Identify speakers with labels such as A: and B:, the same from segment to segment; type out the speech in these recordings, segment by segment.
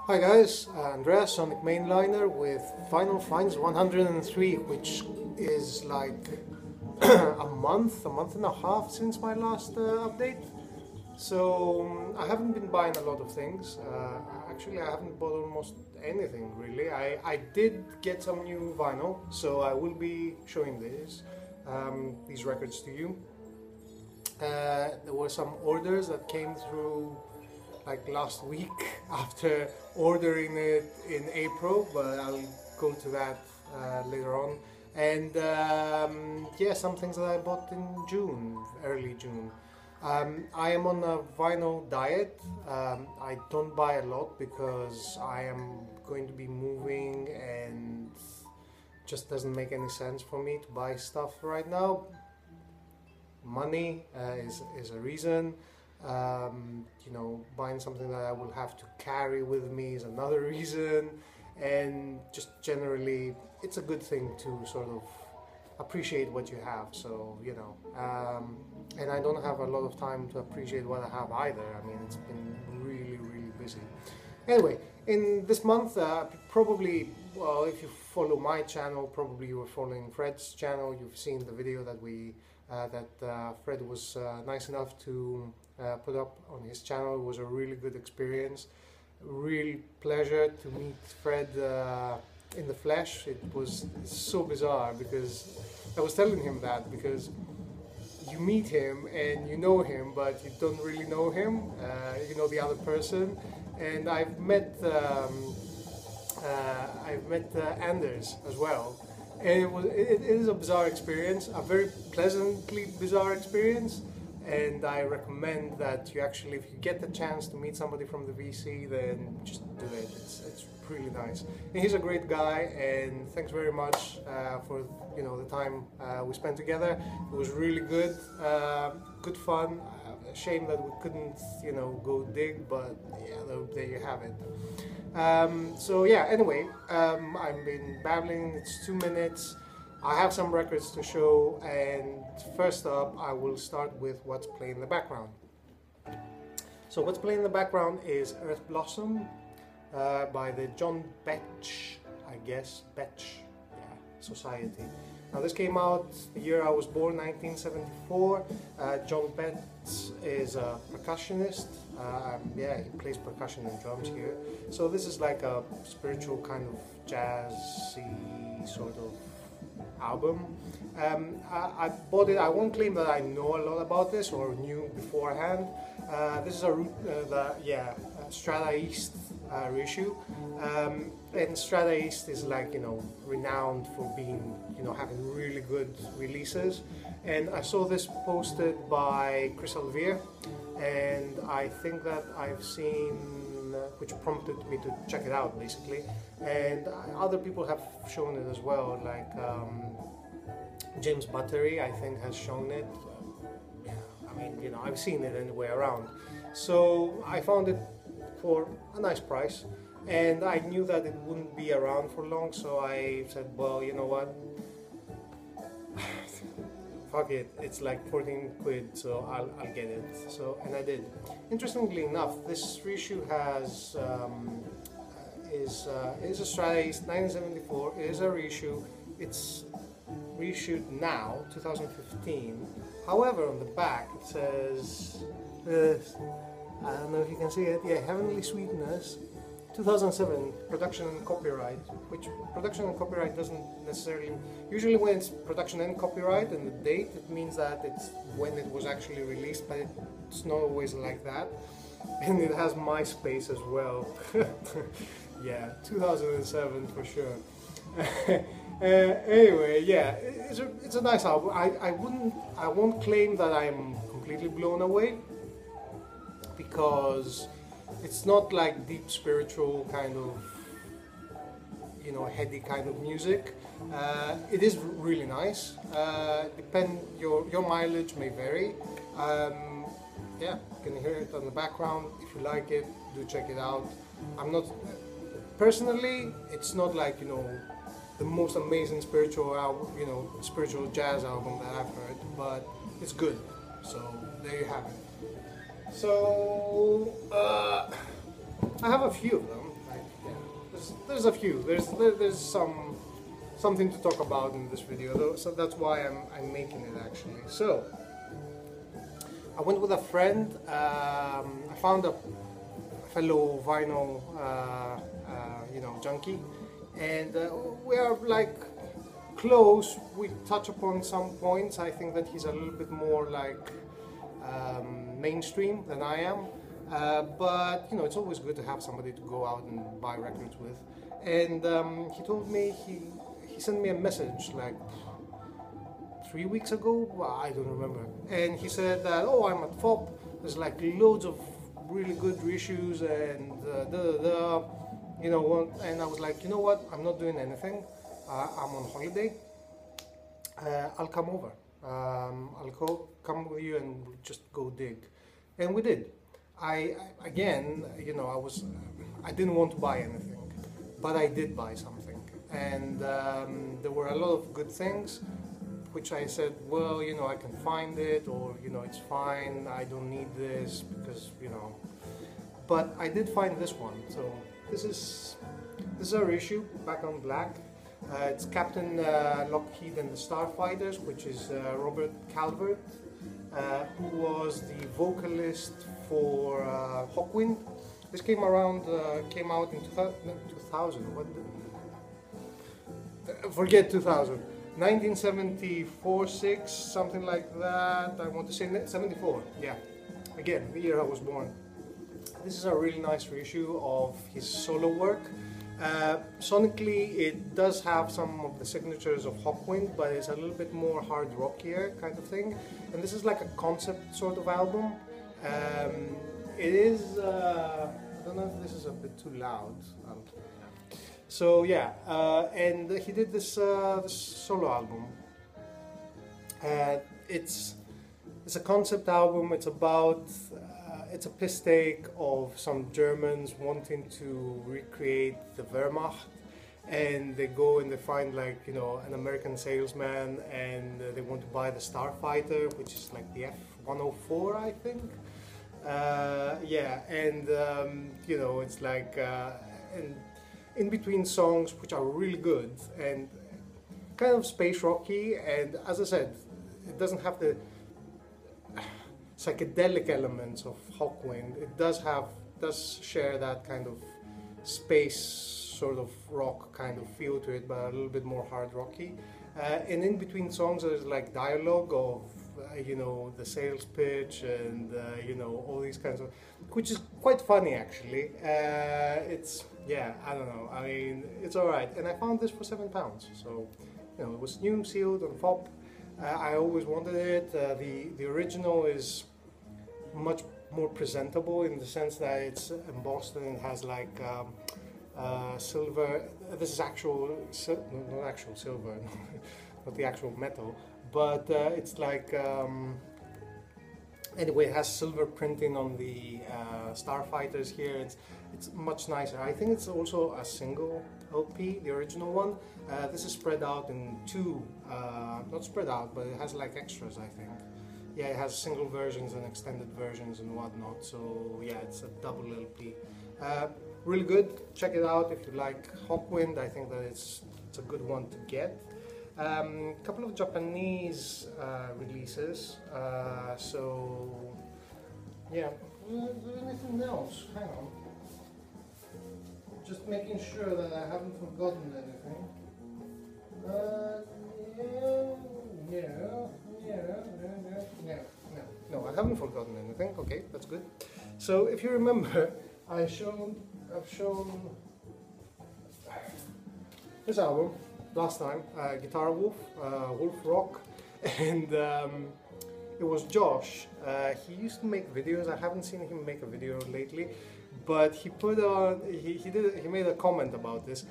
A: Hi guys, Andreas, Sonic Mainliner with Final Finds 103, which is like a month and a half since my last update. So I haven't been buying a lot of things. Actually, I haven't bought almost anything really. I did get some new vinyl, so I will be showing these records to you. There were some orders that came through like last week after ordering it in April, but I'll go to that later on. And yeah, some things that I bought in June, early June. I am on a vinyl diet. I don't buy a lot because I am going to be moving and just doesn't make any sense for me to buy stuff right now. Money is a reason. You know, buying something that I will have to carry with me is another reason, and just generally it's a good thing to sort of appreciate what you have. So you know, and I don't have a lot of time to appreciate what I have either. I mean, it's been really busy. Anyway, in this month, probably, well, if you follow my channel, probably you were following Fred's channel, you've seen the video that Fred was nice enough to put up on his channel. It was a really good experience, real pleasure to meet Fred in the flesh. It was so bizarre because I was telling him that because you meet him and you know him, but you don't really know him. You know the other person, and I've met Anders as well. And it is a bizarre experience, a very pleasantly bizarre experience, and I recommend that you actually, if you get the chance to meet somebody from the VC, then just do it. It's really nice. And he's a great guy, and thanks very much for the time we spent together. It was really good, good fun. Shame that we couldn't go dig, but yeah, there you have it. So yeah, anyway, I've been babbling, it's 2 minutes. I have some records to show, and first up I will start with what's playing in the background. So what's playing in the background is Earth Blossom by the John Betch, I guess, Betch, yeah, Society. Now this came out the year I was born, 1974. John Betts is a percussionist. Yeah, he plays percussion and drums here. So this is like a spiritual kind of jazzy sort of album. I bought it. I won't claim that I know a lot about this or knew beforehand. This is a Strata East reissue. And Strata East is like, renowned for being, having really good releases. And I saw this posted by Chris Alvier, and I think that I've seen, which prompted me to check it out basically. And other people have shown it as well, like James Buttery, I think, has shown it. Yeah, I mean, I've seen it anywhere around. So I found it for a nice price. And I knew that it wouldn't be around for long, so I said, well, you know what, fuck it, it's like 14 quid, so I'll get it. So, and I did. Interestingly enough, this reissue has is a Strata East 1974. It is a reissue. It's reissued now, 2015. However, on the back it says, I don't know if you can see it, yeah, Heavenly Sweetness, 2007, production and copyright, which production and copyright doesn't necessarily, usually when it's production and copyright and the date, it means that it's when it was actually released, but it's not always like that. And it has MySpace as well. Yeah, 2007 for sure. Anyway, yeah, it's a nice album. I won't claim that I'm completely blown away, because it's not like deep spiritual kind of, heady kind of music. It is really nice. Your mileage may vary. Yeah, you can hear it on the background. If you like it, do check it out. Personally, it's not like, the most amazing spiritual album, spiritual jazz album that I've heard, but it's good. So there you have it. So I have a few of them. Like there's a few. There's something to talk about in this video, though, so that's why I'm making it actually. So I went with a friend. I found a fellow vinyl, junkie, and we are like close. We touch upon some points. I think that he's a little bit more like mainstream than I am, but you know, it's always good to have somebody to go out and buy records with. And he told me he sent me a message like 3 weeks ago, well, I don't remember, and he said that, oh, I'm at FOP, there's like loads of really good reissues and you know, and I was like, you know what, I'm not doing anything, I'm on holiday, I'll come over, I'll come with you and we'll just go dig. And we did. Again, you know, I didn't want to buy anything, but I did buy something, and there were a lot of good things, which I said, well, you know, I can find it, or, you know, it's fine, I don't need this, because, you know, but I did find this one. So this is our issue, back on black. It's Captain Lockheed and the Starfighters, which is Robert Calvert, who was the vocalist for Hawkwind. This came out in 2000, what? Forget 2000. 1974, 6, something like that. I want to say 74. Yeah, again, the year I was born. This is a really nice reissue of his solo work. Sonically, it does have some of the signatures of Hawkwind, but it's a little bit more hard rockier kind of thing. And this is like a concept sort of album. It is. I don't know if this is a bit too loud. So yeah, and he did this solo album. It's a concept album. It's about it's a piss take of some Germans wanting to recreate the Wehrmacht, and they go and they find, like, you know, an American salesman, and they want to buy the Starfighter, which is like the F-104, I think. Yeah, and you know, it's like and in between songs, which are really good and kind of space rocky, and as I said, it doesn't have the psychedelic elements of Hawkwind. It does share that kind of space sort of rock kind of feel to it, but a little bit more hard rocky. And in between songs, there's like dialogue of you know, the sales pitch and you know, all these kinds of, which is quite funny actually. It's, yeah, I don't know, I mean, it's alright. And I found this for £7, so, you know, it was new, sealed on FOP. I always wanted it. The original is much more presentable in the sense that it's embossed and it has like silver. This is actual, not actual silver, not the actual metal, but it's like, anyway, it has silver printing on the Starfighters here. It's much nicer. I think it's also a single LP, the original one. This is spread out in two, not spread out, but it has like extras, I think. Yeah, it has single versions and extended versions and whatnot, so yeah, it's a double LP. Really good, check it out if you like Hawkwind. I think that it's a good one to get. A couple of Japanese releases, so yeah. Is there anything else? Hang on. Just making sure that I haven't forgotten anything. No, I haven't forgotten anything. Okay, that's good. So if you remember, I've shown this album last time, Guitar Wolf, Wolf Rock, and it was Josh. He used to make videos. I haven't seen him make a video lately, but he put on, he made a comment about this.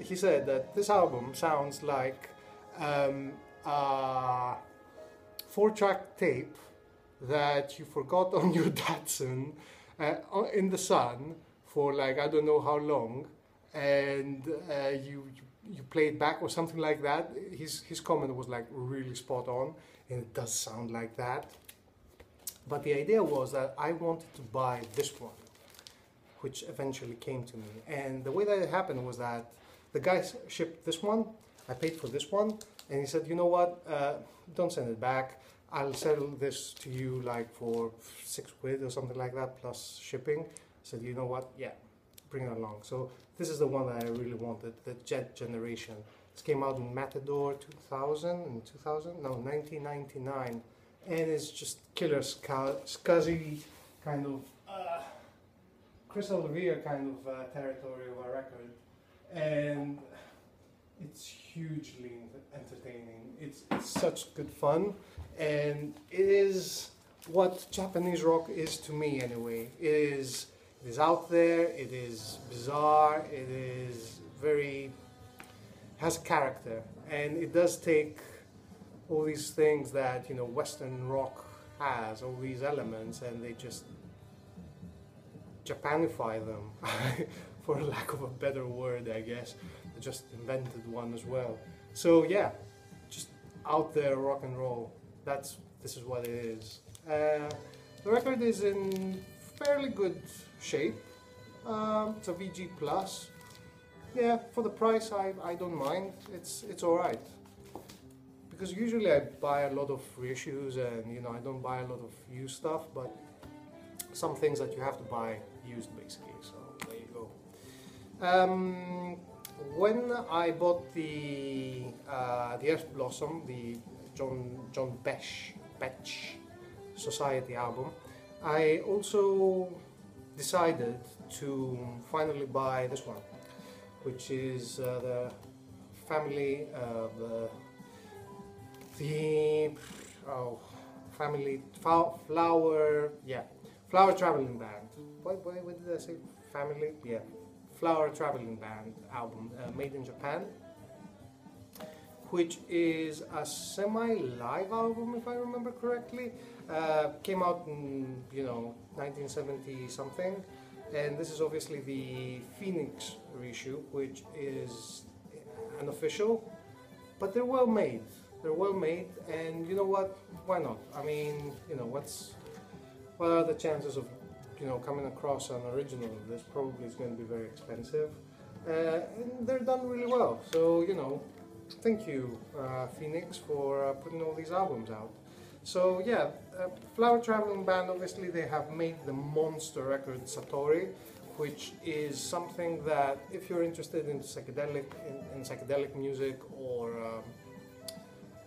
A: He said that this album sounds like a 4-track tape that you forgot on your Datsun in the sun for like I don't know how long, and you play it back or something like that. His comment was like really spot on, and it does sound like that. But the idea was that I wanted to buy this one, which eventually came to me. And the way that it happened was that the guy shipped this one, I paid for this one, and he said, you know what, don't send it back. I'll sell this to you like for £6 or something like that, plus shipping. I said, you know what, yeah, bring it along. So this is the one that I really wanted, the Jet Generation. This came out in Matador 1999, and it's just killer scuzzy kind of Chris Olivier kind of territory of a record, and it's hugely entertaining. It's such good fun, and it is what Japanese rock is to me anyway. It is out there, it is bizarre, it is has character, and it does take all these things that, you know, Western rock has, all these elements, and they just Japanify them, for lack of a better word, I guess. They just invented one as well. So yeah, just out there rock and roll. This is what it is. The record is in fairly good shape. It's a VG Plus. Yeah, for the price, I don't mind. It's all right. Because usually I buy a lot of reissues, and you know, I don't buy a lot of used stuff, but some things that you have to buy used basically. So there you go. When I bought the Earth Blossom, the John Betch Society album, I also decided to finally buy this one, which is the family Flower Traveling Band. What did I say? Family? Yeah. Flower Traveling Band album, made in Japan, which is a semi-live album, if I remember correctly. Came out in, 1970 something, and this is obviously the Phoenix reissue, which is unofficial, but they're well made. They're well made, and you know what? Why not? I mean, what are the chances of, coming across an original of this? Probably it's going to be very expensive, and they're done really well. So, thank you, Phoenix, for putting all these albums out. So yeah, Flower Traveling Band, obviously they have made the monster record Satori, which is something that if you're interested in psychedelic music or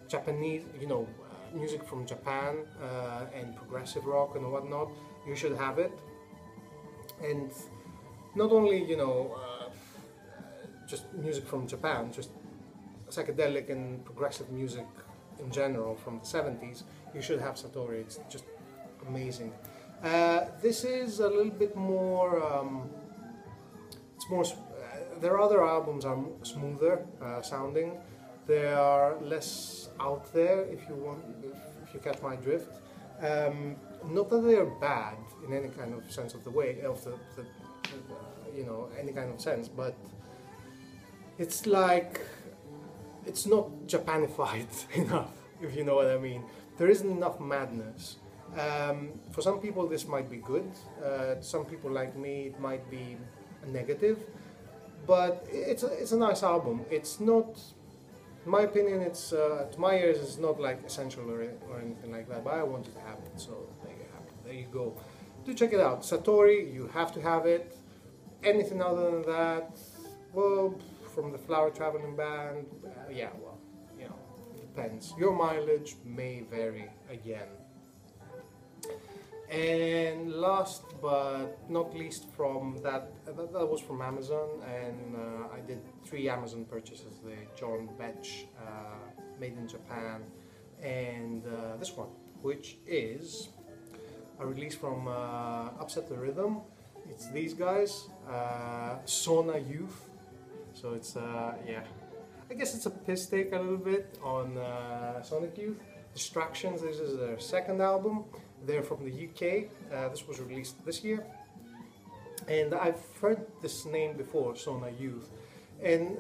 A: Japanese, music from Japan and progressive rock and whatnot, you should have it. And not only, just music from Japan, just psychedelic and progressive music in general from the 70s, you should have Satori. It's just amazing. This is a little bit more, their other albums are smoother sounding. They are less out there, if you catch my drift. Not that they are bad in any kind of sense of the way, any kind of sense, but it's like, it's not Japanified enough, if you know what I mean. There isn't enough madness. For some people this might be good, some people like me it might be a negative, but it's a nice album. It's not, in my opinion, it's to my ears it's not like essential or anything like that, but I wanted to have it, so there you have it. There you go. Do check it out. Satori, you have to have it. Anything other than that, well, from the Flower Traveling Band, it depends. Your mileage may vary again. And last but not least, from that was from Amazon, and I did 3 Amazon purchases: the John Betch, made in Japan, and this one, which is a release from Upset the Rhythm. It's these guys, Sauna Youth. So it's, I guess it's a piss take a little bit on Sonic Youth. Distractions, this is their second album. They're from the UK. This was released this year. And I've heard this name before, Sauna Youth. And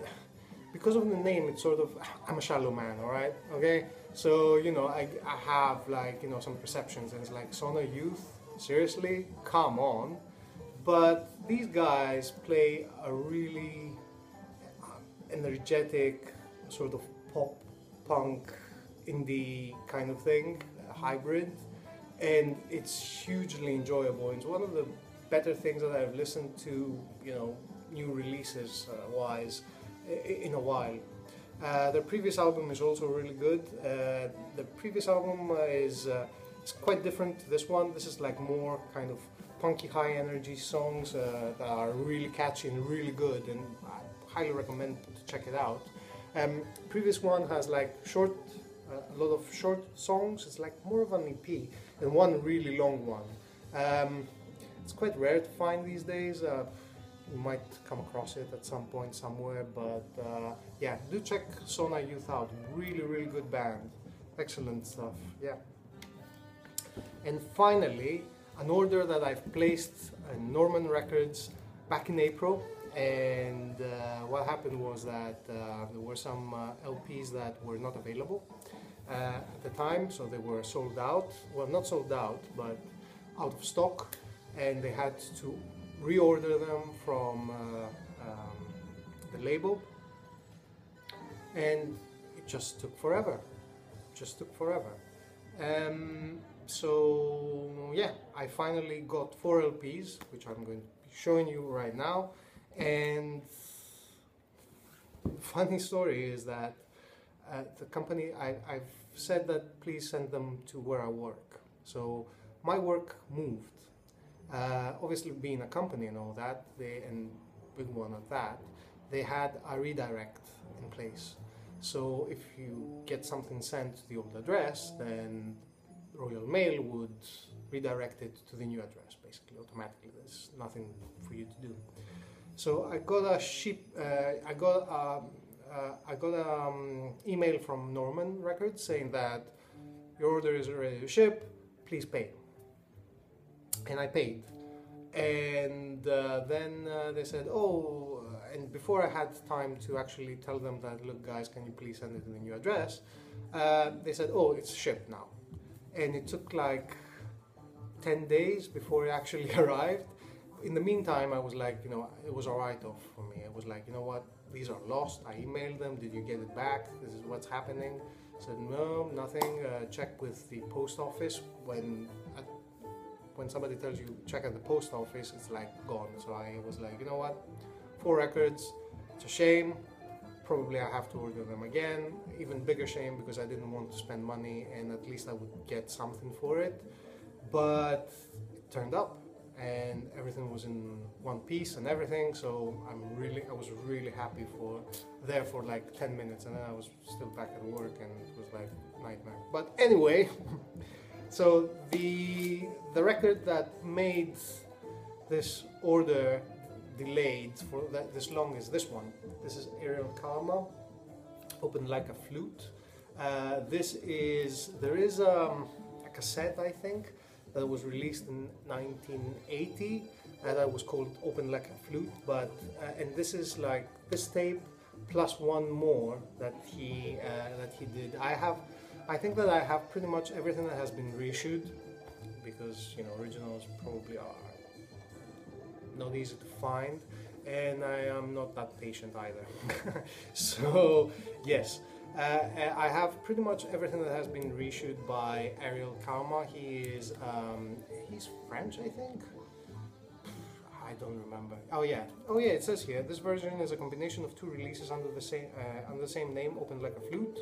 A: because of the name, it's sort of, I'm a shallow man, alright? Okay? So, I have like, some perceptions, and it's like, Sauna Youth? Seriously? Come on. but these guys play a really energetic sort of pop punk indie kind of thing, a hybrid, and it's hugely enjoyable. It's one of the better things that I've listened to, you know, new releases wise in a while. Their previous album is also really good. The previous album is it's quite different to this one. This is like more kind of punky, high energy songs that are really catchy and really good, and I highly recommend to check it out. Previous one has like a lot of short songs. It's like more of an EP, and one really long one. It's quite rare to find these days. You might come across it at some point somewhere, but yeah, do check Sauna Youth out. Really, really good band. Excellent stuff, yeah. And finally, an order that I've placed in Norman Records back in April, and what happened was that there were some LPs that were not available at the time, so they were sold out. Well, not sold out, but out of stock, and they had to reorder them from the label, and it just took forever. So yeah, I finally got 4 LPs, which I'm going to be showing you right now. And funny story is that the company, I've said that please send them to where I work. So my work moved. Obviously, being a company and all that, and big one at that, they had a redirect in place. So if you get something sent to the old address, then Royal Mail would redirect it to the new address, basically automatically. There's nothing for you to do. So I got a email from Norman Records saying that your order is ready to ship. Please pay. And I paid, and then they said, oh, and before I had time to actually tell them that, look guys, can you please send it to the new address, they said, oh, it's shipped now. And it took like 10 days before it actually arrived. In the meantime, I was like, you know, it was a write-off for me. I was like, you know what, these are lost. I emailed them, did you get it back? This is what's happening. I said, no, nothing. Check with the post office. When somebody tells you check at the post office, it's like gone. So I was like, you know what, 4 records, it's a shame. Probably I have to order them again. Even bigger shame because I didn't want to spend money and at least I would get something for it. But it turned up and everything was in one piece and everything. So I was really happy for like 10 minutes, and then I was still back at work and it was like nightmare. But anyway. So the record that made this order delayed for this long is this one. This is Ariel Kalma, Open Like a Flute. There is a cassette, I think, that was released in 1980 that was called Open Like a Flute, but and this is like this tape plus one more that he did. I think that I have pretty much everything that has been reissued, because you know originals probably are not easy to find, and I am not that patient either. So yes, I have pretty much everything that has been reissued by Ariel Kalma. He's French, I think. I don't remember. Oh yeah, it says here this version is a combination of 2 releases under the same name, Open Like a Flute.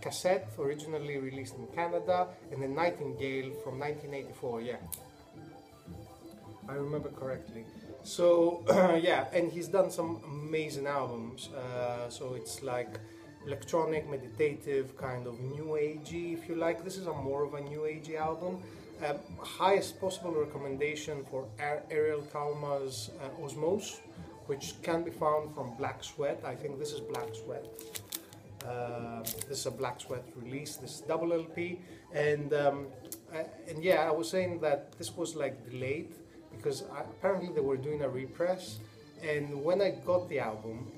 A: Cassette, originally released in Canada, and then Nightingale from 1984, yeah. I remember correctly. So, yeah, and he's done some amazing albums. So it's like electronic, meditative, kind of new agey, if you like. This is more of a new agey album. Highest possible recommendation for Ariel Kalma's Osmose, which can be found from Black Sweat. I think this is Black Sweat. This is a Black Sweat release, this double LP, and yeah, I was saying that this was like delayed because apparently they were doing a repress, and when I got the album,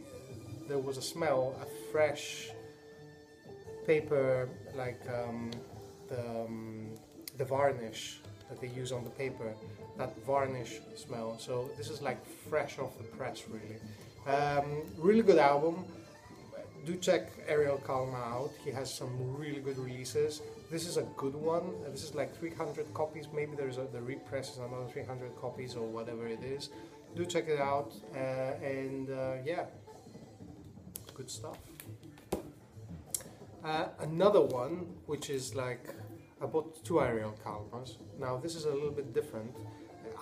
A: there was a smell, a fresh paper, like the varnish that they use on the paper, that varnish smell. So this is like fresh off the press, really. Really good album. Do check Ariel Kalma out. He has some really good releases. This is a good one. This is like 300 copies. Maybe there's the repress is another 300 copies or whatever it is. Do check it out. Yeah, good stuff. Another one, which is like, I bought 2 Ariel Kalmas. Now this is a little bit different.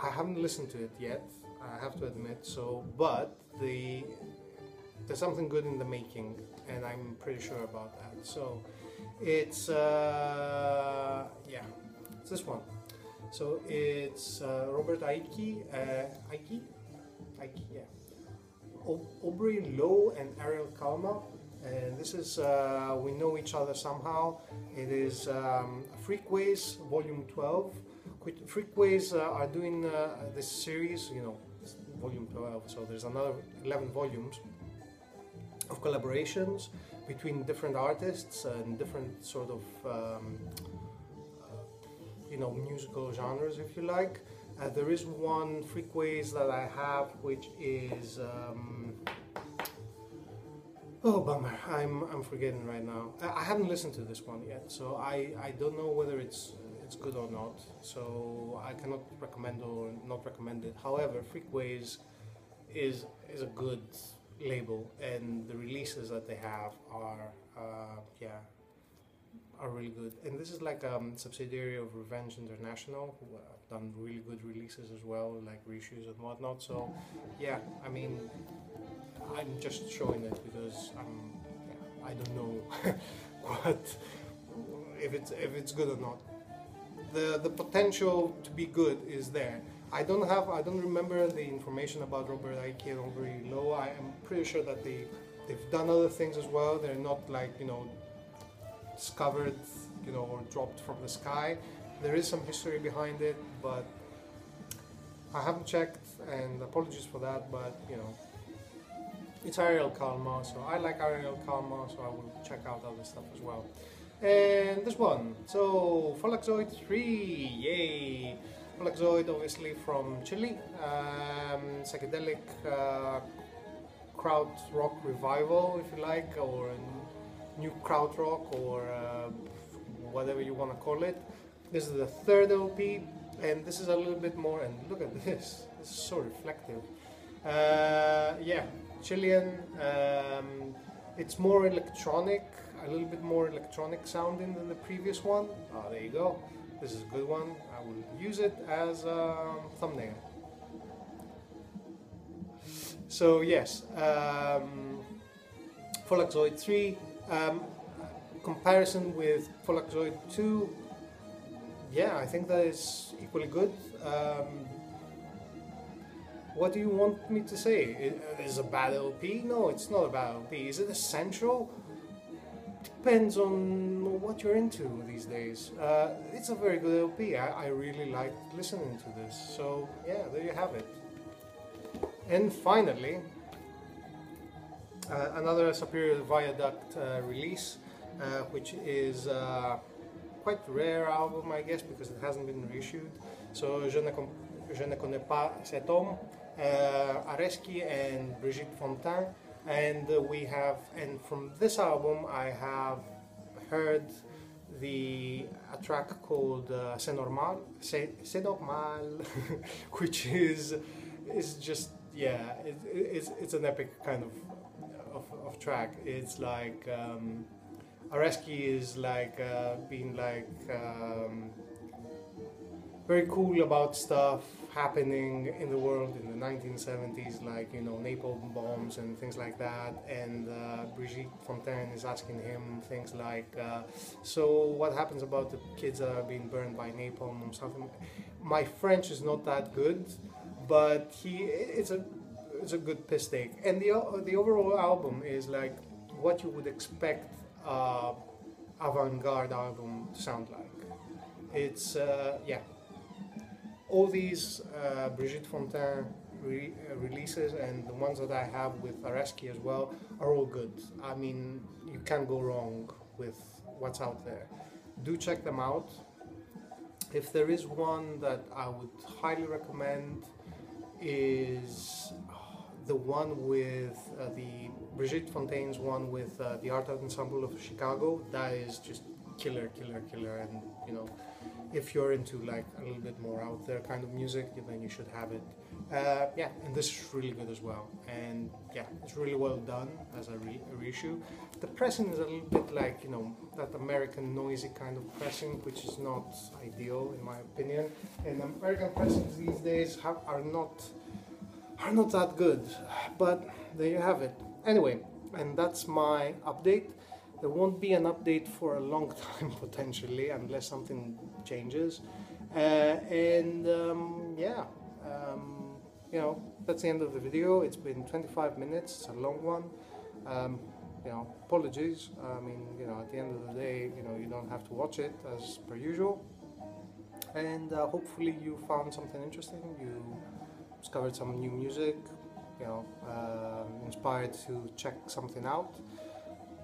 A: I haven't listened to it yet, I have to admit. So, but there's something good in the making, and I'm pretty sure about that. So it's yeah, it's this one. So it's Robert Aiki, yeah, Aubrey Lowe and Ariel Kalma. And this is We Know Each Other Somehow. It is Freakways Volume 12. Freakways are doing this series, you know, Volume 12. So there's another 11 volumes of collaborations between different artists and different sort of you know, musical genres, if you like. There is one Freakways that I have, which is oh bummer, I'm forgetting right now. I haven't listened to this one yet, so I don't know whether it's good or not. So I cannot recommend or not recommend it. However, Freakways is a good label, and the releases that they have are yeah, are really good. And this is like a subsidiary of Revenge International, who have done really good releases as well, like reissues and whatnot. So yeah, I mean, I'm just showing it because yeah, I don't know what if it's good or not. The potential to be good is there. I don't remember the information about Robert Aiki and Aubrey Lowe. I am pretty sure that they've done other things as well. They're not like, you know, discovered, you know, or dropped from the sky. There is some history behind it, but I haven't checked, and apologies for that, but you know, it's Ariel Kalma, so I like Ariel Kalma, so I will check out other stuff as well. And this one, so Folaxoid 3, yay! Folaxoid, obviously from Chile, psychedelic kraut rock revival, if you like, or a new kraut rock, or whatever you want to call it. This is the 3rd LP, and this is a little bit more, and look at this, this is so reflective. Yeah, Chilean, it's more electronic, a little bit more electronic sounding than the previous one. Oh, there you go. This is a good one. I will use it as a thumbnail. So yes, Folaxoid 3, comparison with Folaxoid 2, yeah, I think that is equally good. What do you want me to say? Is it a bad LP? No, it's not a bad LP. Is it essential? Depends on what you're into these days. It's a very good LP. I really like listening to this. So yeah, there you have it. And finally, another Superior Viaduct release, which is quite rare album, I guess, because it hasn't been reissued. So Je ne connais pas cet homme, Areski and Brigitte Fontaine. And and from this album I have heard a track called C'est normal, which is just, yeah, it's an epic kind of track. It's like Areski is like being like very cool about stuff happening in the world in the 1970s, like, you know, napalm bombs and things like that. And Brigitte Fontaine is asking him things like, so what happens about the kids that are being burned by napalm or something? My French is not that good, but it's a good piss take. And the overall album is like what you would expect avant-garde album to sound like. It's yeah. All these Brigitte Fontaine releases and the ones that I have with Areski as well are all good. I mean, you can't go wrong with what's out there. Do check them out. If there is one that I would highly recommend, is the one with the Brigitte Fontaine's one with the Art Ensemble of Chicago. That is just killer, and if you're into like a little bit more out there kind of music, then you should have it. Yeah, and this is really good as well, and yeah, it's really well done as a reissue. The pressing is a little bit like that American noisy kind of pressing, which is not ideal in my opinion. And American pressings these days are not that good, but there you have it. Anyway, and that's my update. There won't be an update for a long time potentially, unless something changes. Yeah, that's the end of the video. It's been 25 minutes. It's a long one. Apologies. I mean, at the end of the day, you don't have to watch it as per usual. And hopefully you found something interesting. You discovered some new music. Inspired to check something out.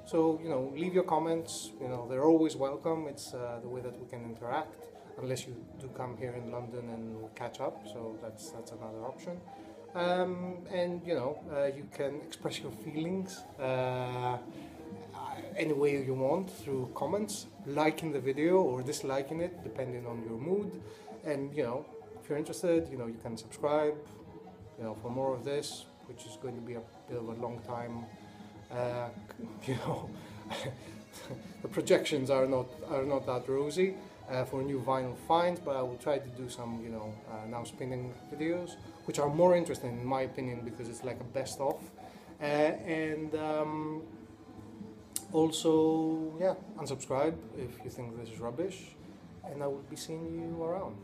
A: So, leave your comments, they're always welcome. It's the way that we can interact, unless you do come here in London and we'll catch up, so that's another option. You can express your feelings any way you want through comments, liking the video or disliking it, depending on your mood. And, if you're interested, you can subscribe, for more of this, which is going to be a bit of a long time. The projections are not that rosy for new vinyl finds, but I will try to do some now spinning videos, which are more interesting in my opinion, because it's like a best of. Also, yeah, unsubscribe if you think this is rubbish, and I will be seeing you around.